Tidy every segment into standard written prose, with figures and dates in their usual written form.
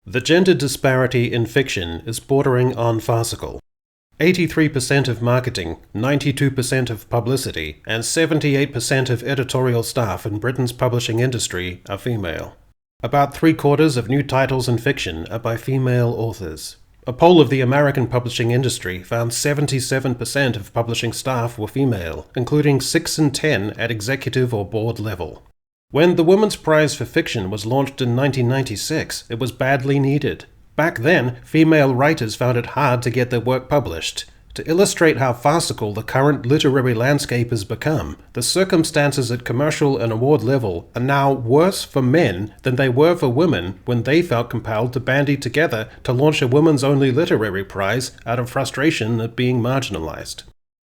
The gender disparity in fiction is bordering on farcical. 83% of marketing, 92% of publicity, and 78% of editorial staff in Britain's publishing industry are female. About 3/4 of new titles in fiction are by female authors. A poll of the American publishing industry found 77% of publishing staff were female, including 6 in 10 at executive or board level. When the Women's Prize for Fiction was launched in 1996, it was badly needed. Back then, female writers found it hard to get their work published. To illustrate how farcical the current literary landscape has become, the circumstances at commercial and award level are now worse for men than they were for women when they felt compelled to bandy together to launch a women's-only literary prize out of frustration at being marginalized.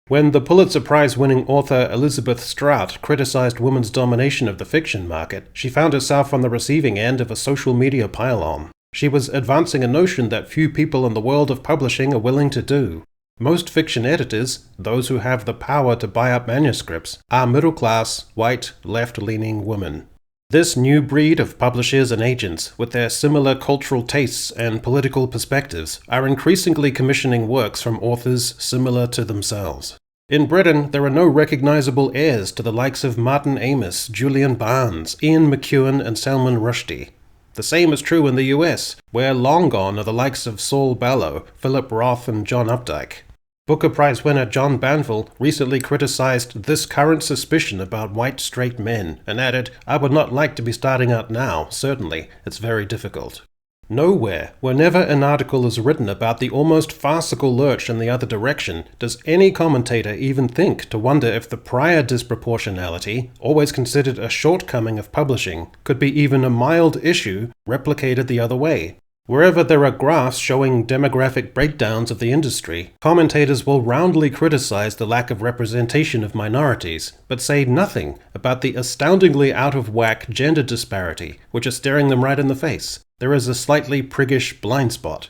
When the Pulitzer Prize-winning author Elizabeth Strout criticized women's domination of the fiction market, she found herself on the receiving end of a social media pile-on. She was advancing a notion that few people in the world of publishing are willing to do. Most fiction editors, those who have the power to buy up manuscripts, are middle-class, white, left-leaning women. This new breed of publishers and agents, with their similar cultural tastes and political perspectives, are increasingly commissioning works from authors similar to themselves. In Britain, there are no recognizable heirs to the likes of Martin Amis, Julian Barnes, Ian McEwan, and Salman Rushdie. The same is true in the US, where long gone are the likes of Saul Bellow, Philip Roth, and John Updike. Booker Prize winner John Banville recently criticized this current suspicion about white straight men and added, "I would not like to be starting out now, certainly. It's very difficult." Nowhere, whenever an article is written about the almost farcical lurch in the other direction, does any commentator even think to wonder if the prior disproportionality, always considered a shortcoming of publishing, could be even a mild issue replicated the other way. Wherever there are graphs showing demographic breakdowns of the industry, commentators will roundly criticize the lack of representation of minorities, but say nothing about the astoundingly out-of-whack gender disparity, which is staring them right in the face. There is a slightly priggish blind spot.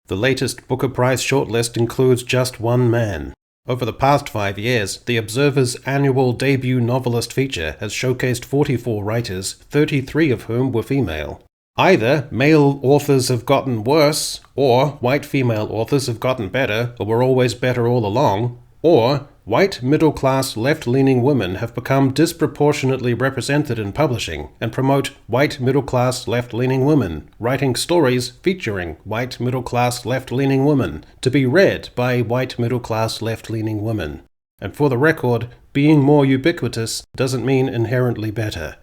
The latest Booker Prize shortlist includes just one man. Over the past 5 years, The Observer's annual debut novelist feature has showcased 44 writers, 33 of whom were female. Either male authors have gotten worse, or white female authors have gotten better, or were always better all along, or white middle-class left-leaning women have become disproportionately represented in publishing and promote white middle-class left-leaning women, writing stories featuring white middle-class left-leaning women, to be read by white middle-class left-leaning women. And for the record, being more ubiquitous doesn't mean inherently better.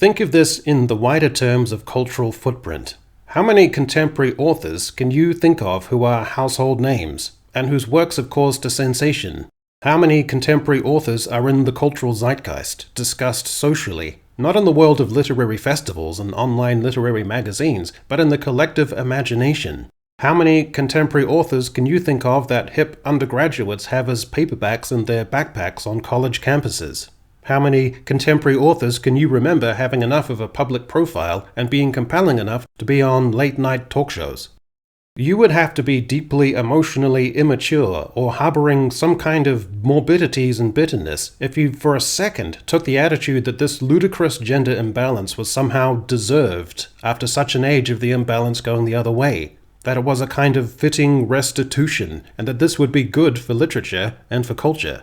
Think of this in the wider terms of cultural footprint. How many contemporary authors can you think of who are household names, and whose works have caused a sensation? How many contemporary authors are in the cultural zeitgeist, discussed socially, not in the world of literary festivals and online literary magazines, but in the collective imagination? How many contemporary authors can you think of that hip undergraduates have as paperbacks in their backpacks on college campuses? How many contemporary authors can you remember having enough of a public profile and being compelling enough to be on late-night talk shows? You would have to be deeply emotionally immature or harboring some kind of morbidities and bitterness if you for a second took the attitude that this ludicrous gender imbalance was somehow deserved after such an age of the imbalance going the other way, that it was a kind of fitting restitution, and that this would be good for literature and for culture.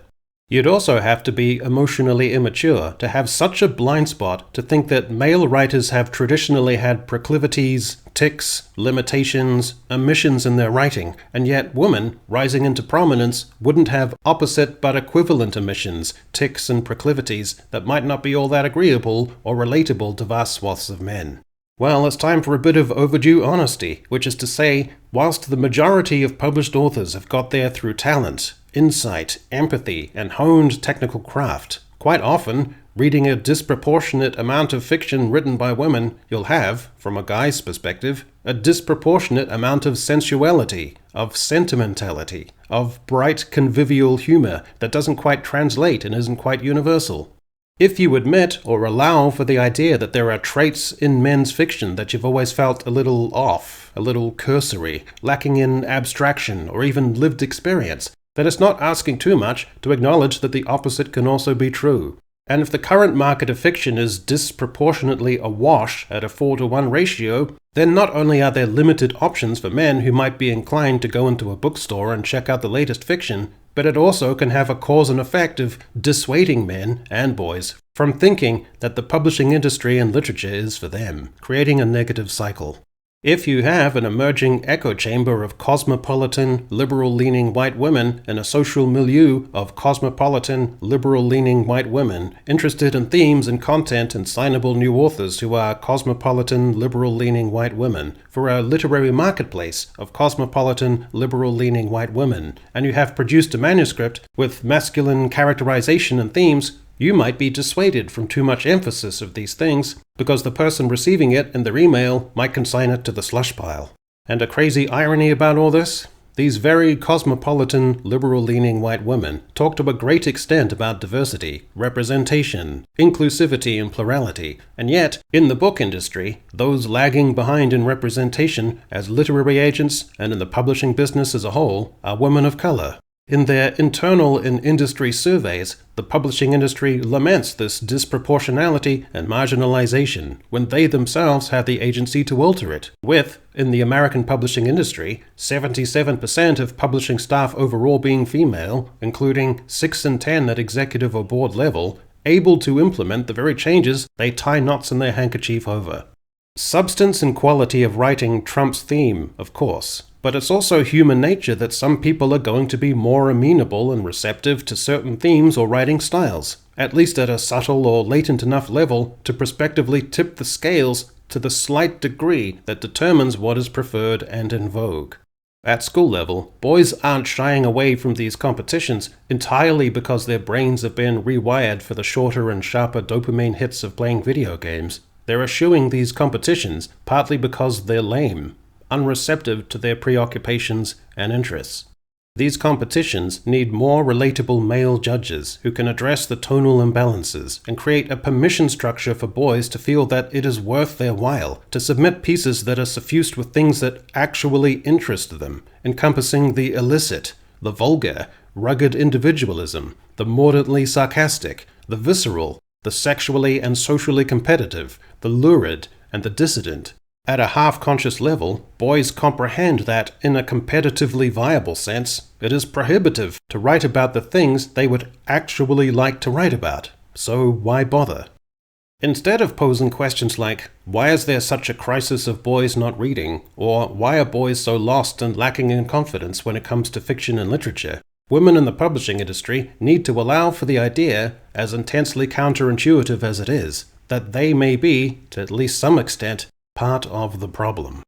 You'd also have to be emotionally immature to have such a blind spot to think that male writers have traditionally had proclivities, tics, limitations, omissions in their writing, and yet women, rising into prominence, wouldn't have opposite but equivalent omissions, tics, and proclivities that might not be all that agreeable or relatable to vast swaths of men. Well, it's time for a bit of overdue honesty, which is to say, whilst the majority of published authors have got there through talent, insight, empathy, and honed technical craft, quite often, reading a disproportionate amount of fiction written by women, you'll have, from a guy's perspective, a disproportionate amount of sensuality, of sentimentality, of bright convivial humor that doesn't quite translate and isn't quite universal. If you admit or allow for the idea that there are traits in men's fiction that you've always felt a little off, a little cursory, lacking in abstraction or even lived experience, then it's not asking too much to acknowledge that the opposite can also be true. And if the current market of fiction is disproportionately awash at a 4-to-1 ratio, then not only are there limited options for men who might be inclined to go into a bookstore and check out the latest fiction, but it also can have a cause and effect of dissuading men and boys from thinking that the publishing industry and literature is for them, creating a negative cycle. If you have an emerging echo chamber of cosmopolitan, liberal-leaning white women in a social milieu of cosmopolitan, liberal-leaning white women interested in themes and content and signable new authors who are cosmopolitan, liberal-leaning white women, for a literary marketplace of cosmopolitan, liberal-leaning white women, and you have produced a manuscript with masculine characterization and themes, you might be dissuaded from too much emphasis of these things because the person receiving it in their email might consign it to the slush pile. And a crazy irony about all this? These very cosmopolitan, liberal-leaning white women talk to a great extent about diversity, representation, inclusivity, and plurality, and yet, in the book industry, those lagging behind in representation as literary agents and in the publishing business as a whole are women of color. In their internal and industry surveys, the publishing industry laments this disproportionality and marginalization when they themselves have the agency to alter it, with, in the American publishing industry, 77% of publishing staff overall being female, including 6 in 10 at executive or board level, able to implement the very changes they tie knots in their handkerchief over. Substance and quality of writing trumps theme, of course. But it's also human nature that some people are going to be more amenable and receptive to certain themes or writing styles, at least at a subtle or latent enough level to prospectively tip the scales to the slight degree that determines what is preferred and in vogue. At school level, boys aren't shying away from these competitions entirely because their brains have been rewired for the shorter and sharper dopamine hits of playing video games. They're eschewing these competitions partly because they're lame, unreceptive to their preoccupations and interests. These competitions need more relatable male judges who can address the tonal imbalances and create a permission structure for boys to feel that it is worth their while to submit pieces that are suffused with things that actually interest them, encompassing the illicit, the vulgar, rugged individualism, the mordantly sarcastic, the visceral, the sexually and socially competitive, the lurid, and the dissident. At a half-conscious level, boys comprehend that, in a competitively viable sense, it is prohibitive to write about the things they would actually like to write about. So why bother? Instead of posing questions like, why is there such a crisis of boys not reading? Or why are boys so lost and lacking in confidence when it comes to fiction and literature? Women in the publishing industry need to allow for the idea, as intensely counterintuitive as it is, that they may be, to at least some extent, part of the problem.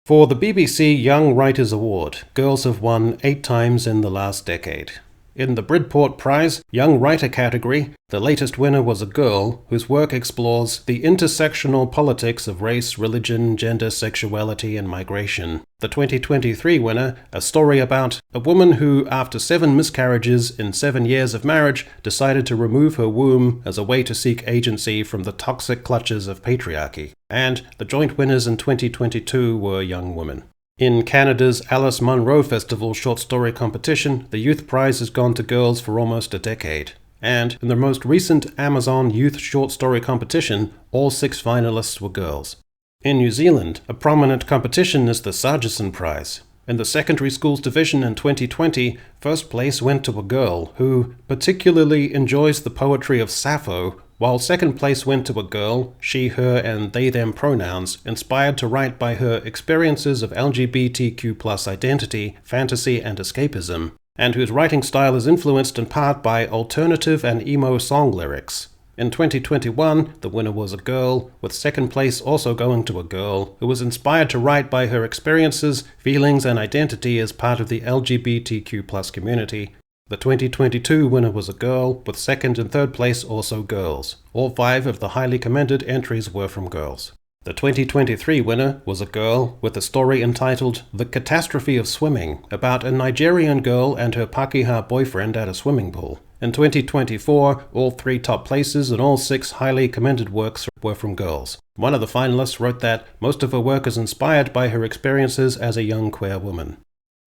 For the BBC Young Writers Award, girls have won 8 times in the last decade. In the Bridport Prize Young Writer category, the latest winner was a girl whose work explores the intersectional politics of race, religion, gender, sexuality, and migration. The 2023 winner, a story about a woman who, after 7 miscarriages in 7 years of marriage, decided to remove her womb as a way to seek agency from the toxic clutches of patriarchy. And the joint winners in 2022 were young women. In Canada's Alice Munro Festival short story competition, the Youth Prize has gone to girls for almost a decade. And in the most recent Amazon Youth Short Story competition, all 6 finalists were girls. In New Zealand, a prominent competition is the Sargison Prize. In the secondary schools division in 2020, first place went to a girl who particularly enjoys the poetry of Sappho, while second place went to a girl, she, her, and they-them pronouns, inspired to write by her experiences of LGBTQ+ identity, fantasy, and escapism, and whose writing style is influenced in part by alternative and emo song lyrics. In 2021, the winner was a girl, with second place also going to a girl, who was inspired to write by her experiences, feelings, and identity as part of the LGBTQ+ community. The 2022 winner was a girl, with second and third place also girls. All 5 of the highly commended entries were from girls. The 2023 winner was a girl with a story entitled The Catastrophe of Swimming, about a Nigerian girl and her Pakeha boyfriend at a swimming pool. In 2024, all 3 top places and all 6 highly commended works were from girls. One of the finalists wrote that most of her work is inspired by her experiences as a young queer woman.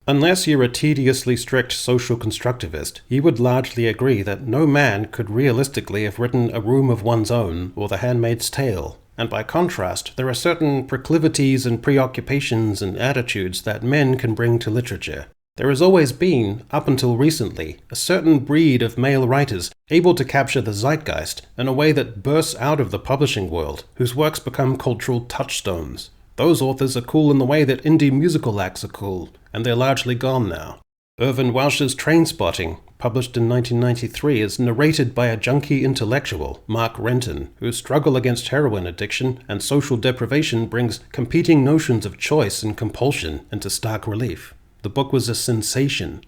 Unless you're a tediously strict social constructivist, you would largely agree that no man could realistically have written A Room of One's Own or The Handmaid's Tale. And by contrast, there are certain proclivities and preoccupations and attitudes that men can bring to literature. There has always been, up until recently, a certain breed of male writers able to capture the zeitgeist in a way that bursts out of the publishing world, whose works become cultural touchstones. Those authors are cool in the way that indie musical acts are cool, and they're largely gone now. Irvine Welsh's Trainspotting, published in 1993, is narrated by a junkie intellectual, Mark Renton, whose struggle against heroin addiction and social deprivation brings competing notions of choice and compulsion into stark relief. The book was a sensation.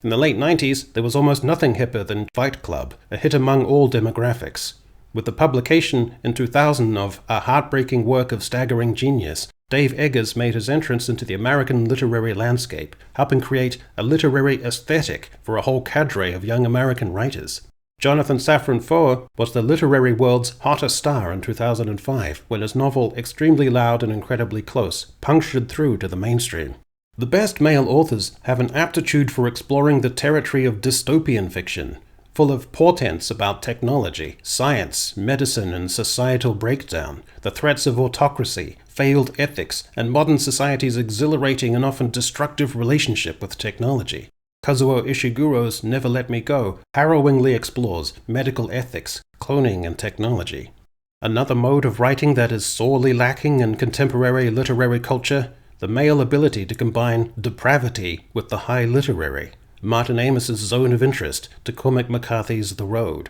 In the late 90s, there was almost nothing hipper than Fight Club, a hit among all demographics. With the publication in 2000 of A Heartbreaking Work of Staggering Genius, Dave Eggers made his entrance into the American literary landscape, helping create a literary aesthetic for a whole cadre of young American writers. Jonathan Safran Foer was the literary world's hottest star in 2005, when his novel Extremely Loud and Incredibly Close punctured through to the mainstream. The best male authors have an aptitude for exploring the territory of dystopian fiction, full of portents about technology, science, medicine, and societal breakdown, the threats of autocracy, failed ethics, and modern society's exhilarating and often destructive relationship with technology. Kazuo Ishiguro's Never Let Me Go harrowingly explores medical ethics, cloning, and technology. Another mode of writing that is sorely lacking in contemporary literary culture: the male ability to combine depravity with the high literary. Martin Amos's Zone of Interest to Cormac McCarthy's The Road.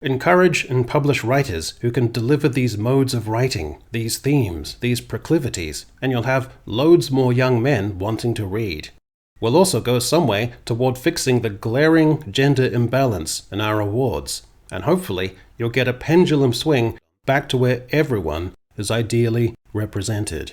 Encourage and publish writers who can deliver these modes of writing, these themes, these proclivities, and you'll have loads more young men wanting to read. We'll also go some way toward fixing the glaring gender imbalance in our awards, and hopefully you'll get a pendulum swing back to where everyone is ideally represented.